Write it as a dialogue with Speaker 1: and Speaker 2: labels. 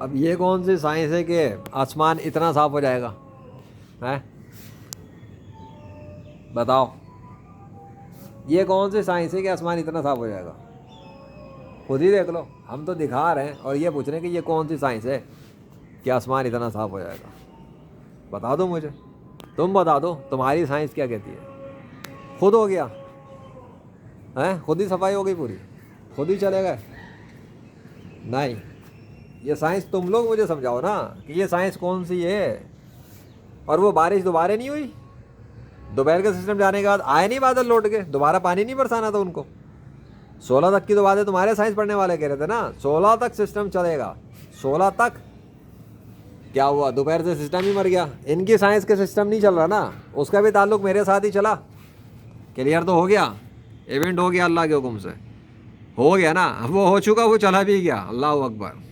Speaker 1: अब ये कौन सी साइंस है कि आसमान इतना साफ हो जाएगा? हैं, बताओ, ये कौन सी साइंस है कि आसमान इतना साफ हो जाएगा? खुद ही देख लो, हम तो दिखा रहे हैं और ये पूछ रहे हैं कि ये कौन सी साइंस है कि आसमान इतना साफ हो जाएगा? बता दो मुझे, तुम बता दो, तुम्हारी साइंस क्या कहती है? खुद हो गया है, खुद ही सफाई हो गई पूरी, खुद ही चले गए? नहीं, ये साइंस तुम लोग मुझे समझाओ ना कि ये साइंस कौन सी है। और वो बारिश दोबारा नहीं हुई, दोपहर का सिस्टम जाने के बाद आए नहीं बादल लौट के, दोबारा पानी नहीं बरसाना था उनको। 16 तक की तो बातें तुम्हारे साइंस पढ़ने वाले कह रहे थे ना, 16 तक सिस्टम चलेगा। 16 तक क्या हुआ? दोपहर से सिस्टम ही मर गया। इनकी साइंस के सिस्टम नहीं चल रहा ना, उसका भी ताल्लुक मेरे साथ ही चला। क्लियर तो हो गया, इवेंट हो गया, अल्लाह के हुक्म से हो गया ना, वो हो चुका, वो चला भी गया। अल्लाह अकबर।